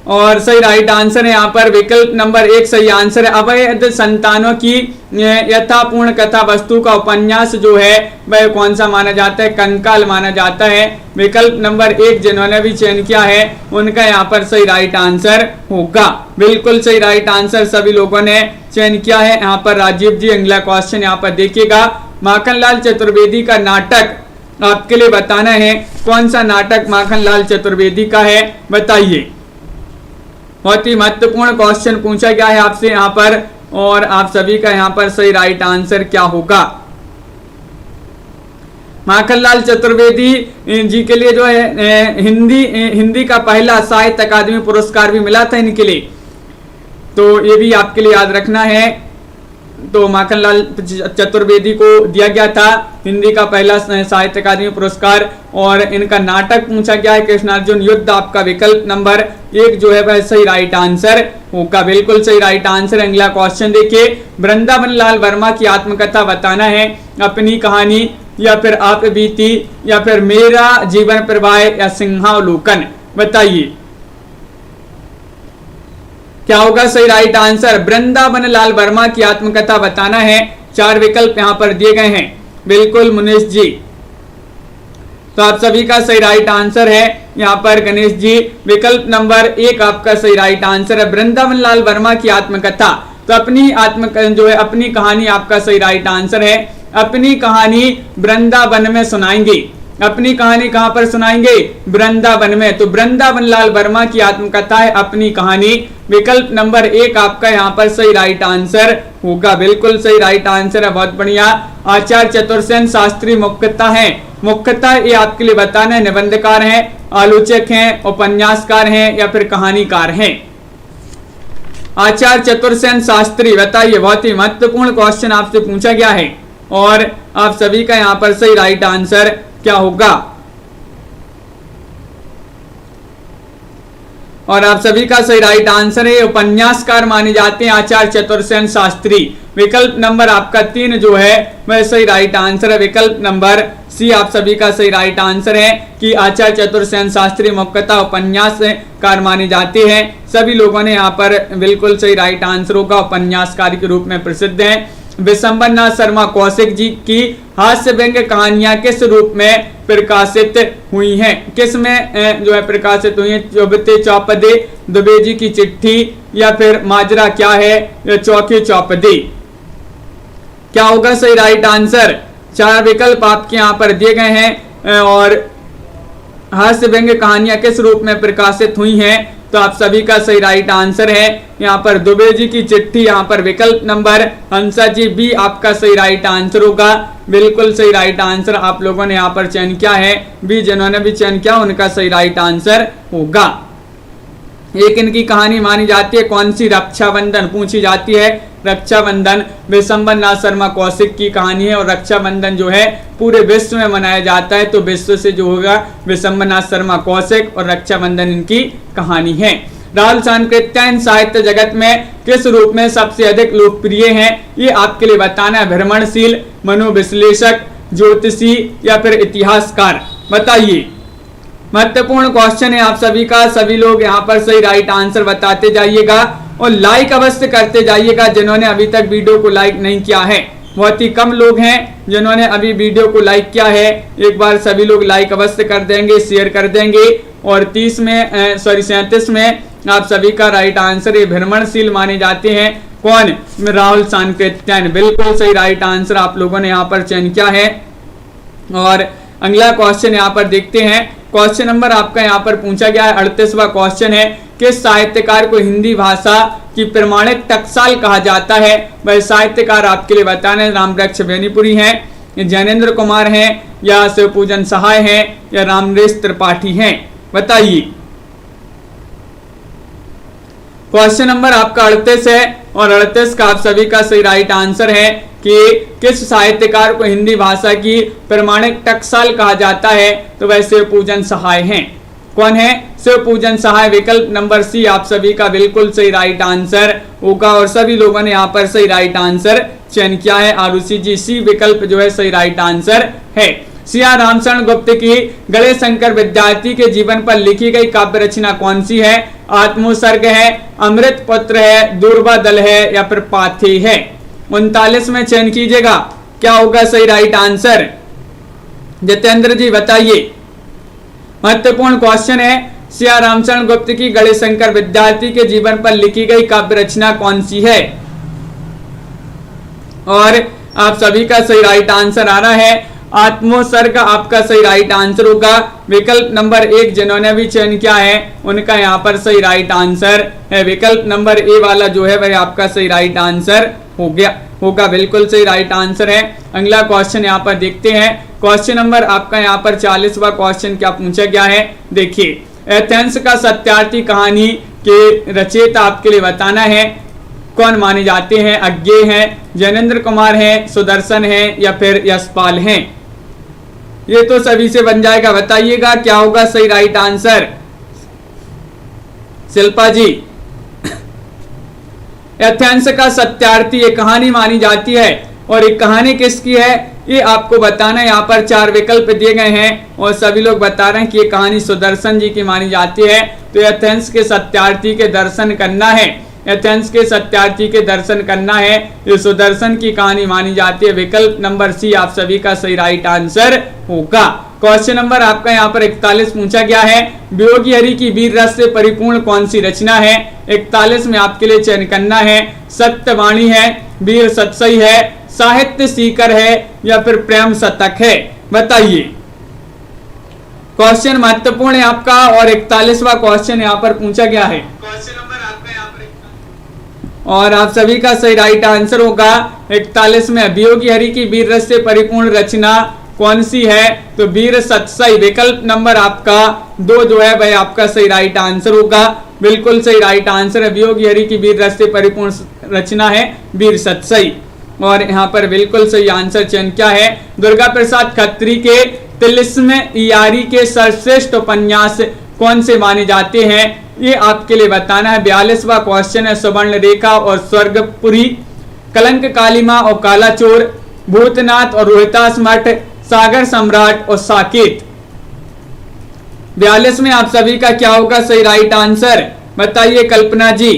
और सही राइट आंसर है यहाँ पर विकल्प नंबर 1 सही आंसर है। अवैध संतानों की यथापूर्ण कथा वस्तु का उपन्यास जो है वह कौन सा माना जाता है? कंकाल माना जाता है। विकल्प नंबर 1 जिन्होंने भी चयन किया है उनका यहाँ पर सही राइट आंसर होगा, बिल्कुल सही राइट आंसर सभी लोगों ने चयन किया है। यहाँ पर राजीव जी अगला क्वेश्चन यहाँ पर देखिएगा, माखनलाल चतुर्वेदी का नाटक आपके लिए बताना है, कौन सा नाटक माखनलाल चतुर्वेदी का है? बताइए। बहुत ही महत्वपूर्ण क्वेश्चन पूछा गया है आपसे यहाँ पर। और आप सभी का यहाँ पर सही राइट आंसर क्या होगा? माखनलाल चतुर्वेदी जी के लिए जो है हिंदी का पहला साहित्य अकादमी पुरस्कार भी मिला था इनके लिए, तो ये भी आपके लिए याद रखना है। तो माखनलाल चतुर्वेदी को दिया गया था हिंदी का पहला साहित्य अकादमी पुरस्कार। और इनका नाटक पूछा गया है कृष्णार्जुन युद्ध। आपका विकल्प नंबर 1 जो है वह सही राइट आंसर होगा, बिल्कुल सही राइट आंसर। अगला क्वेश्चन देखिए, वृंदावन लाल वर्मा की आत्मकथा बताना है, अपनी कहानी या फिर आप बीती या फिर मेरा जीवन प्रवाह या सिंहावलोकन। बताइए क्या होगा सही राइट आंसर? वृंदावन लाल वर्मा की आत्मकथा बताना है। 4 विकल्प यहाँ पर दिए गए हैं, बिल्कुल मुनीष जी। तो आप सभी का सही राइट आंसर है यहाँ पर गणेश जी। विकल्प नंबर 1 आपका सही राइट आंसर है, वृंदावन लाल वर्मा की आत्मकथा। तो अपनी जो है अपनी कहानी आपका सही राइट आंसर है। अपनी कहानी वृंदावन में सुनाएंगे। अपनी कहानी कहां पर सुनाएंगे? वृंदावन में। तो वृंदावन लाल वर्मा की आत्मकथा है अपनी कहानी। विकल्प नंबर 1 आपका यहाँ पर सही राइट आंसर होगा, बिल्कुल सही राइट आंसर है, बहुत बढ़िया। आचार्य चतुर्सेन शास्त्री मुख्यतः है, मुख्यतः ये आपके लिए बताना है निबंधकार हैं, आलोचक हैं, उपन्यासकार हैं या फिर कहानीकार हैं? आचार्य चतुर्सेन शास्त्री, बताइए। बहुत ही महत्वपूर्ण क्वेश्चन आपसे पूछा गया है और आप सभी का यहाँ पर सही राइट आंसर क्या होगा? और आप सभी का सही राइट आंसर है उपन्यासकार माने जाते हैं आचार्य चतुर्सेन शास्त्री। विकल्प नंबर आपका 3 जो है वह सही राइट आंसर है। विकल्प नंबर सी आप सभी का सही राइट आंसर है कि आचार्य चतुर्सेन शास्त्री मुख्यतः उपन्यासकार माने जाते हैं। सभी लोगों ने यहाँ पर बिल्कुल सही राइट आंसर होगा, उपन्यासकार के रूप में प्रसिद्ध हैं। विशंबर नाथ शर्मा कौशिक जी की हास्य व्यंग कहानियां किस रूप में प्रकाशित हुई हैं? किस में जो है प्रकाशित हुई हैं? चौबते चौपदे, द्विवेदी की चिट्ठी या फिर माजरा क्या है या चौकी चौपदी? क्या होगा सही राइट आंसर? 4 विकल्प आपके यहाँ पर दिए गए हैं। और हास्य व्यंग कहानियां किस रूप में प्रकाशित हुई हैं? तो आप सभी का सही राइट आंसर है यहाँ पर दुबे जी की चिट्ठी, यहाँ पर विकल्प नंबर हंसा जी बी आपका सही राइट आंसर होगा। बिल्कुल सही राइट आंसर आप लोगों ने यहाँ पर चयन किया है, बी जिन्होंने भी चयन किया उनका सही राइट आंसर होगा। एक इनकी कहानी मानी जाती है, कौन सी? रक्षाबंधन पूछी जाती है। रक्षाबंधन विशंबर नाथ शर्मा कौशिक की कहानी है और रक्षाबंधन जो है पूरे विश्व में मनाया जाता है, तो विश्व से जो होगा विशंबर नाथ शर्मा कौशिक और रक्षाबंधन इनकी कहानी है। राहुल सांकृत्यायन साहित्य जगत में किस रूप में सबसे अधिक लोकप्रिय हैं? ये आपके लिए बताना है। भ्रमणशील, मनोविश्लेषक, ज्योतिषी या फिर इतिहासकार, बताइए। महत्वपूर्ण क्वेश्चन है आप सभी का, सभी लोग यहाँ पर सही राइट आंसर बताते जाइएगा और लाइक अवश्य करते जाइएगा जिन्होंने अभी तक वीडियो को लाइक नहीं किया है। बहुत ही कम लोग हैं जिन्होंने अभी वीडियो को लाइक किया है, एक बार सभी लोग लाइक अवश्य कर देंगे, शेयर कर देंगे। और 37 में आप सभी का राइट आंसर ये भ्रमणशील माने जाते हैं। कौन? राहुल सांकृत्यायन, बिल्कुल सही राइट आंसर आप लोगों ने यहाँ पर चयन किया है। और अगला क्वेश्चन यहाँ पर देखते हैं। क्वेश्चन नंबर आपका यहाँ पर पूछा गया है 38वां क्वेश्चन है, किस साहित्यकार को हिंदी भाषा की प्रमाणिक टकसाल कहा जाता है? वह साहित्यकार आपके लिए बताना है। रामवृक्ष बेनीपुरी हैं, जैनेन्द्र कुमार हैं, या शिवपूजन सहाय हैं, या रामरेश त्रिपाठी हैं, बताइए। क्वेश्चन नंबर आपका 38 है और 38 का आप सभी का सही राइट आंसर है कि किस साहित्यकार को हिंदी भाषा की प्रमाणिक टकसाल कहा जाता है? तो वह शिवपूजन सहाय हैं। कौन है? शिवपूजन सहाय, विकल्प नंबर सी आप सभी का बिल्कुल सही राइट आंसर होगा। और सभी लोगों ने यहाँ पर सही राइट आंसर चयन किया है। आरुषि जी, सी विकल्प जो है सही राइट आंसर है। सिया रामचरण गुप्त की गणेश शंकर विद्यार्थी के जीवन पर लिखी गई काव्य रचना कौन सी है? आत्मोत्सर्ग है, अमृत पुत्र है, दूरबा दल है, या फिर पाथी है? 39 में चयन कीजिएगा, क्या होगा सही राइट आंसर? जितेंद्र जी बताइए। महत्वपूर्ण क्वेश्चन है, सिया रामचरण गुप्त की गणेश शंकर विद्यार्थी के जीवन पर लिखी गई काव्य रचना कौन सी है? और आप सभी का सही राइट आंसर आ रहा है आत्मोत्सर्ग आपका सही राइट आंसर होगा। विकल्प नंबर 1 जिन्होंने भी चयन किया है उनका यहाँ पर सही राइट आंसर है। विकल्प नंबर ए वाला जो है वह आपका सही राइट आंसर होगा, बिल्कुल सही राइट आंसर है। अगला क्वेश्चन यहाँ पर देखते हैं। क्वेश्चन नंबर आपका यहाँ पर 40वां क्वेश्चन क्या पूछा गया है, देखिए। एथेंस का सत्यार्थी कहानी के रचयिता आपके लिए बताना है। कौन माने जाते हैं? अज्ञेय हैं, जैनेन्द्र कुमार हैं, सुदर्शन हैं, या फिर यशपाल हैं? ये तो सभी से बन जाएगा, बताइएगा क्या होगा सही राइट आंसर? शिल्पा जी। एथेंस का सत्यार्थी ये कहानी मानी जाती है और एक कहानी किसकी है ये आपको बताना है। यहाँ पर 4 विकल्प दिए गए हैं और सभी लोग बता रहे हैं कि ये कहानी सुदर्शन जी की मानी जाती है। तो एथेंस के सत्यार्थी के दर्शन करना है, एथेंस के सत्यार्थी के दर्शन करना है, ये सुदर्शन की कहानी मानी जाती है। विकल्प नंबर सी आप सभी का सही राइट आंसर होगा। क्वेश्चन नंबर आपका यहाँ पर 41 पूछा गया है, वियोगी हरि की वीर रस से परिपूर्ण कौन सी रचना है? 41 में आपके लिए चयन करना है। सत्यवाणी है, वीर सतसई है, साहित्य सीकर है, या फिर प्रेम शतक है, बताइए। क्वेश्चन महत्वपूर्ण है आपका और 41वां क्वेश्चन यहाँ पर पूछा गया है। क्वेश्चन नंबर आपका यहाँ पर और आप सभी का सही राइट आंसर होगा 41 में। वियोगी हरि की वीर रस से परिपूर्ण रचना कौन सी है? तो वीर सतसई, विकल्प नंबर आपका 2 जो है वह आपका सही राइट आंसर होगा। बिल्कुल सही राइट आंसर है, वियोगी हरि की वीर रस से परिपूर्ण रचना है वीर सतसई। और यहाँ पर बिल्कुल सही आंसर चयन क्या है? दुर्गा प्रसाद खत्री के तिलिस्म यारी के सर्वश्रेष्ठ उपन्यास कौन से माने जाते हैं? ये आपके लिए बताना है। 42वां क्वेश्चन है, सुवर्ण रेखा और स्वर्गपुरी, कलंक कालिमा और काला चोर, भूतनाथ और रोहितास मठ, सागर सम्राट और साकेत। 42 में आप सभी का क्या होगा सही राइट आंसर, बताइए कल्पना जी।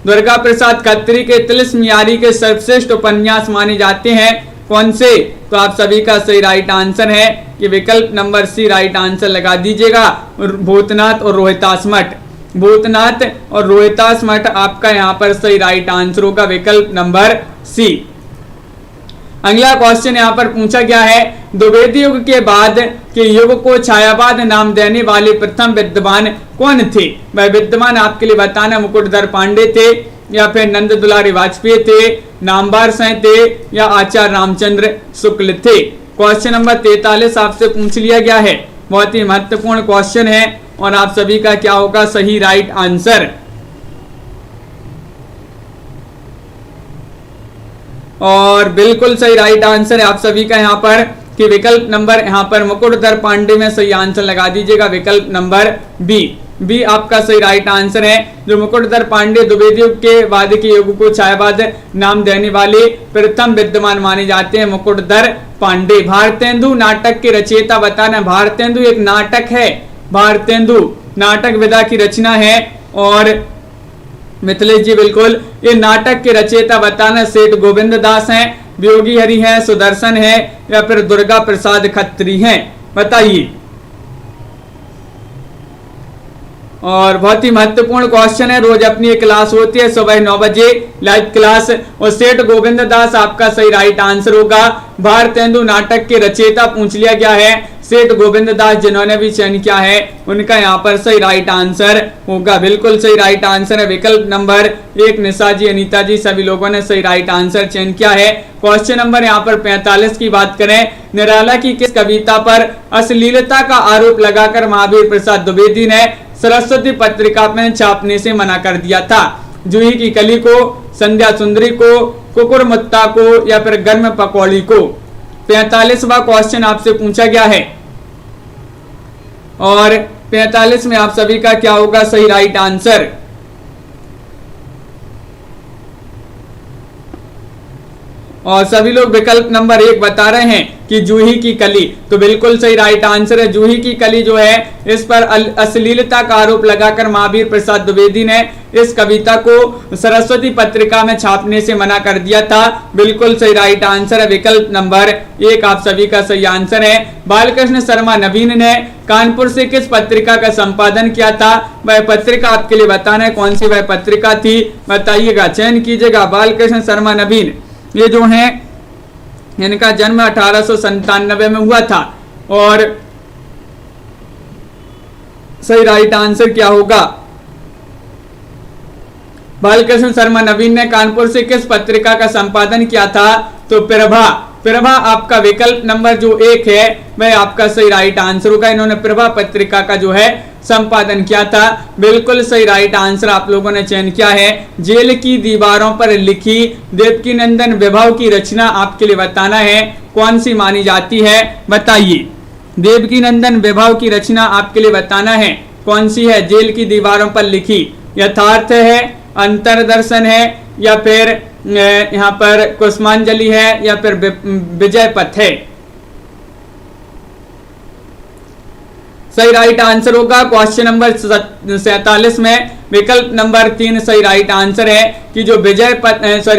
दुर्गा प्रसाद खत्री के तिलिस्म यारी के सर्वश्रेष्ठ उपन्यास माने जाते हैं कौन से? तो आप सभी का सही राइट आंसर है कि विकल्प नंबर सी राइट आंसर लगा दीजिएगा, भूतनाथ और रोहितास मठ। भूतनाथ और रोहितास मठ आपका यहाँ पर सही राइट आंसर होगा, विकल्प नंबर सी। अगला क्वेश्चन यहाँ पर पूछा गया है, द्विवेदी युग के बाद के युग को छायावाद नाम देने वाले प्रथम विद्वान कौन थे? वह विद्वान आपके लिए बताना मुकुटधर पांडे थे, या फिर नंद दुलारी वाजपेयी थे, नामवर सिंह थे, या आचार्य रामचंद्र शुक्ल थे। क्वेश्चन नंबर 43 आपसे पूछ लिया गया है, बहुत ही महत्वपूर्ण क्वेश्चन है और आप सभी का क्या होगा सही राइट आंसर। और बिल्कुल सही राइट आंसर है आप सभी का यहाँ पर कि विकल्प नंबर यहाँ पर मुकुटधर पांडे में सही आंसर लगा दीजिएगा, विकल्प नंबर बी आपका सही राइट आंसर है। जो मुकुटधर पांडे द्विवेदी युग के बाद के युग को छायावाद नाम देने वाले प्रथम विद्वान माने जाते हैं, मुकुटधर पांडे। भारतेंदु नाटक के रचयिता बताना, भारतेंदु एक नाटक है, भारतेंदु नाटक विधा की रचना है। और मिथिलेश जी बिल्कुल, ये नाटक के रचयिता बताना सेठ गोविंद दास हैं, वियोगी हरि हैं, सुदर्शन है, या फिर दुर्गा प्रसाद खत्री हैं, बताइए। और बहुत ही महत्वपूर्ण क्वेश्चन है, रोज अपनी एक क्लास होती है सुबह 9 बजे लाइव क्लास, और सेठ गोविंद दास आपका सही राइट आंसर होगा। भारतेंदु नाटक के रचयिता पूछ लिया गया है, सेठ गोविंद दास जिन्होंने भी चयन किया है उनका यहाँ पर सही राइट आंसर होगा, बिल्कुल सही राइट आंसर है विकल्प नंबर 1। निशा जी, अनीता जी, सभी लोगों ने सही राइट आंसर चयन किया है। क्वेश्चन नंबर यहाँ पर 45 की बात करें, निराला की किस कविता पर अश्लीलता का आरोप लगाकर महावीर प्रसाद द्विवेदी ने सरस्वती पत्रिका में छापने से मना कर दिया था? जूही की कली को, संध्या सुंदरी को, कुकुरमुत्ता को, या फिर गर्म पकौड़ी को? 45वां क्वेश्चन आपसे पूछा गया है और 45 में आप सभी का क्या होगा सही राइट आंसर। और सभी लोग विकल्प नंबर 1 बता रहे हैं कि जूही की कली, तो बिल्कुल सही राइट आंसर है। जूही की कली जो है इस पर अश्लीलता का आरोप लगाकर महावीर प्रसाद द्विवेदी ने इस कविता को सरस्वती पत्रिका में छापने से मना कर दिया था, बिल्कुल सही राइट आंसर है विकल्प नंबर 1 आप सभी का सही आंसर है। बालकृष्ण शर्मा नवीन ने कानपुर से किस पत्रिका का संपादन किया था? वह पत्रिका आपके लिए बताना है कौन सी वह पत्रिका थी, बताइएगा, चयन कीजिएगा। बालकृष्ण शर्मा नवीन ये जो है इनका जन्म 1897 में हुआ था और सही राइट आंसर क्या होगा? बालकृष्ण शर्मा नवीन ने कानपुर से किस पत्रिका का संपादन किया था? तो प्रभा आपका विकल्प नंबर जो 1 है वह आपका सही राइट आंसर होगा। इन्होंने प्रभा पत्रिका का जो है संपादन किया था, बिल्कुल सही राइट आंसर आप लोगों ने चयन किया है। जेल की दीवारों पर लिखी देवकीनंदन विभव की रचना आपके लिए बताना है कौन सी मानी जाती है, बताइए। देवकीनंदन विभव की रचना आपके लिए बताना है कौन सी है, जेल की दीवारों पर लिखी? यथार्थ है, अंतरदर्शन है, या फिर यहाँ पर कुसुमांजलि है, या फिर विजय पथ है? सही राइट आंसर होगा क्वेश्चन नंबर 47 में विकल्प नंबर 3 सही राइट आंसर है कि जो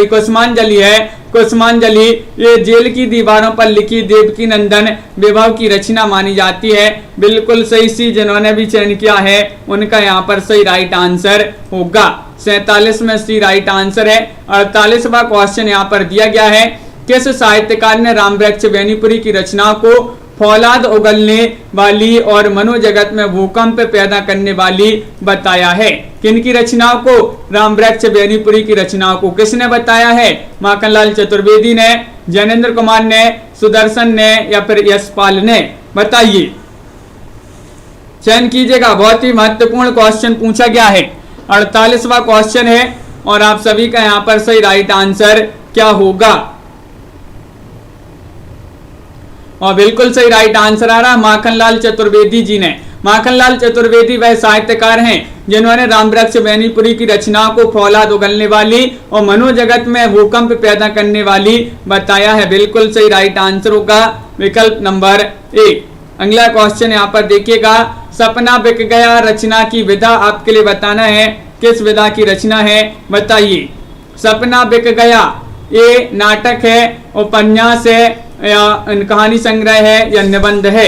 कुसुमांजलि है, कुसुमांजलि ये जेल की दीवारों पर लिखी देवकीनंदन विभव की रचना मानी जाती है, बिल्कुल सही। सी जिन्होंने भी चयन किया है उनका यहाँ पर सही राइट आंसर होगा। 47 में सी राइट आंसर है। 48वां क्वेश्चन यहाँ पर दिया गया है, किस साहित्यकार ने रामवृक्ष बेनीपुरी की रचनाओं को फौलाद उगलने वाली और मनोजगत में भूकंप पैदा करने वाली बताया है? किनकी रचनाओं को? रामवृक्ष बेनीपुरी की रचनाओं को किसने बताया है? माखनलाल चतुर्वेदी ने, जैनेन्द्र कुमार ने, सुदर्शन ने, या फिर यशपाल ने, बताइए, चयन कीजिएगा। बहुत ही महत्वपूर्ण क्वेश्चन पूछा गया है, 48वां क्वेश्चन है और आप सभी का यहाँ पर सही राइट आंसर क्या होगा? और बिल्कुल सही राइट आंसर आ रहा माखनलाल चतुर्वेदी जी ने। माखनलाल चतुर्वेदी वह साहित्यकार हैं जिन्होंने रामवृक्ष बेनीपुरी की रचनाओं को फौलाद उगलने वाली और मनोजगत में भूकंप पैदा करने वाली बताया है, बिल्कुल सही राइट आंसर होगा विकल्प नंबर 1। अगला क्वेश्चन यहाँ पर देखिएगा, सपना बिक गया रचना की विधा आपके लिए बताना है किस विधा की रचना है, बताइए। सपना बिक गया ये नाटक है, उपन्यास है, या कहानी संग्रह है, या निबंध है?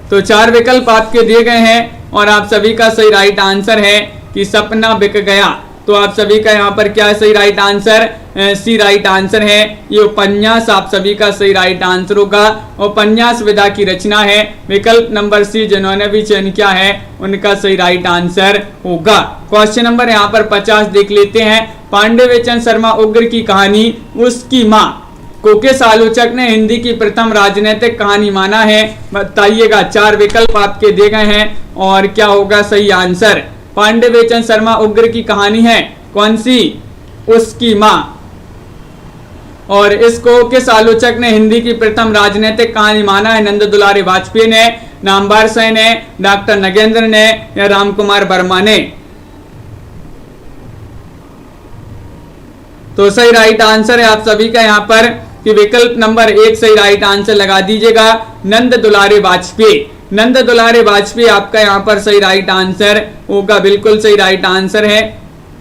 तो 4 विकल्प आपके दिए गए हैं और आप सभी का सही राइट आंसर है कि सपना बिक गया। तो आप सभी का यहाँ पर क्या सही राइट आंसर, सी राइट आंसर है। ये उपन्यास आप सभी का सही राइट आंसर होगा। उपन्यास विधा की रचना है। विकल्प नंबर सी जिन्होंने भी चयन किया है उनका सही राइट आंसर होगा। क्वेश्चन नंबर यहाँ पर 50 देख लेते हैं। पांडे शर्मा उग्र की कहानी उसकी माँ को किस आलोचक ने हिंदी की प्रथम राजनीतिक कहानी माना है, बताइएगा। 4 विकल्प आपके दिए गए हैं और क्या होगा सही आंसर। पांडे शर्मा उग्र की कहानी है कौन सी, उसकी माँ। और इसको किस आलोचक ने हिंदी की प्रथम राजनीतिक कहानी माना है, नंद दुलारी वाजपेयी ने, नामवर सेन ने, डॉक्टर नगेंद्र ने या राम कुमार वर्मा ने। तो सही राइट आंसर है आप सभी का यहाँ पर कि विकल्प नंबर 1 सही राइट आंसर लगा दीजिएगा, नंद दुलारी वाजपेयी। नंद दुलारी वाजपेयी आपका यहाँ पर सही राइट आंसर होगा, बिल्कुल सही राइट आंसर है।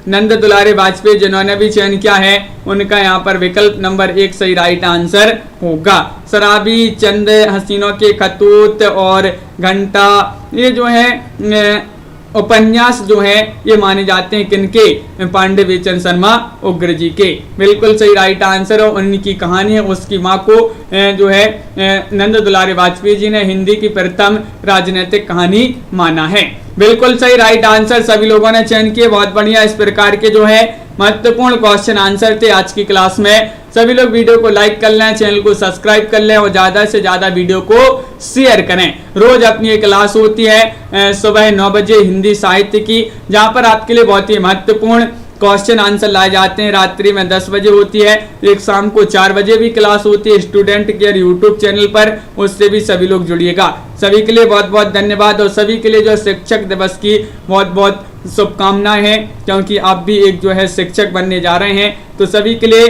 नंद दुलारी वाजपेयी जिन्होंने भी चयन किया है उनका यहाँ पर विकल्प नंबर 1 सही राइट आंसर होगा। शराबी, चंद हसीनों के खतूत और घंटा, ये जो है उपन्यास जो है ये माने जाते हैं किनके, पांडे शर्मा उग्र जी के। बिल्कुल सही राइट आंसर है। उनकी कहानी है उसकी माँ को जो है नंद दुलारी वाजपेयी जी ने हिंदी की प्रथम राजनीतिक कहानी माना है। बिल्कुल सही राइट आंसर सभी लोगों ने चयन किए, बहुत बढ़िया। इस प्रकार के जो है महत्वपूर्ण क्वेश्चन आंसर थे आज की क्लास में। सभी लोग वीडियो को लाइक कर लें, चैनल को सब्सक्राइब कर लें और ज्यादा से ज्यादा वीडियो को शेयर करें। रोज अपनी एक क्लास होती है सुबह 9 बजे हिंदी साहित्य की, जहां पर आपके लिए बहुत ही महत्वपूर्ण क्वेश्चन आंसर लाए जाते हैं। रात्रि में 10 बजे होती है, एक शाम को 4 बजे भी क्लास होती है स्टूडेंट केयर यूट्यूब चैनल पर, उससे भी सभी लोग जुड़िएगा। सभी के लिए बहुत बहुत धन्यवाद और सभी के लिए जो शिक्षक दिवस की बहुत बहुत शुभकामनाएं हैं, क्योंकि आप भी एक जो है शिक्षक बनने जा रहे हैं। तो सभी के लिए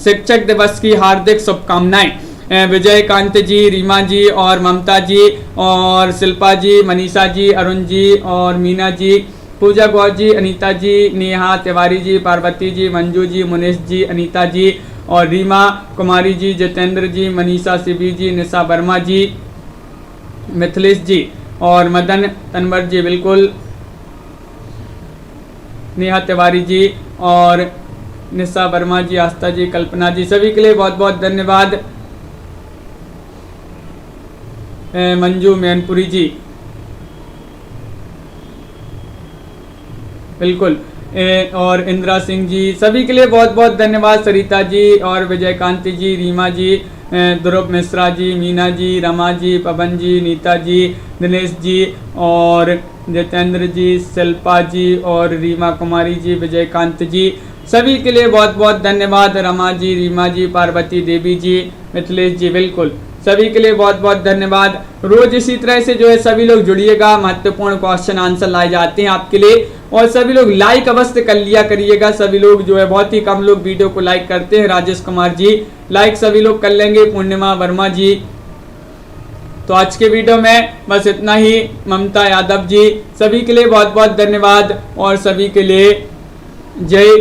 शिक्षक दिवस की हार्दिक शुभकामनाएं। विजयकांत जी, रीमा जी और ममता जी और शिल्पा जी, मनीषा जी, अरुण जी और मीना जी, पूजा गौर जी, अनीता जी, नेहा तिवारी जी, पार्वती जी, मंजू जी, मुनीष जी, अनीता जी और रीमा कुमारी जी, जितेंद्र जी, मनीषा शिवी जी, निशा वर्मा जी, मिथिलेश जी और मदन तनवर जी, बिल्कुल नेहा तिवारी जी और निशा वर्मा जी, आस्था जी, कल्पना जी, सभी के लिए बहुत बहुत धन्यवाद। मंजू मैनपुरी जी, बिल्कुल, और इंदिरा सिंह जी, सभी के लिए बहुत बहुत धन्यवाद। सरिता जी और विजयकांति जी, रीमा जी, ध्रुव मिश्रा जी, मीना जी, रमा जी, पवन जी, नीता जी, दिनेश जी और जितेंद्र जी, शिल्पा जी और रीमा कुमारी जी, विजयकांत जी, सभी के लिए बहुत बहुत धन्यवाद। रमा जी, रीमा जी, पार्वती देवी जी, मिथिलेश जी, बिल्कुल सभी के लिए बहुत बहुत धन्यवाद। रोज इसी तरह से जो है सभी लोग जुड़िएगा, महत्वपूर्ण क्वेश्चन आंसर लाए जाते हैं आपके लिए और सभी लोग लाइक अवश्य कर लिया करिएगा। सभी लोग जो है बहुत ही कम लोग वीडियो को लाइक करते हैं। राजेश कुमार जी लाइक सभी लोग कर लेंगे, पूर्णिमा वर्मा जी। तो आज के वीडियो में बस इतना ही। ममता यादव जी, सभी के लिए बहुत बहुत धन्यवाद और सभी के लिए जय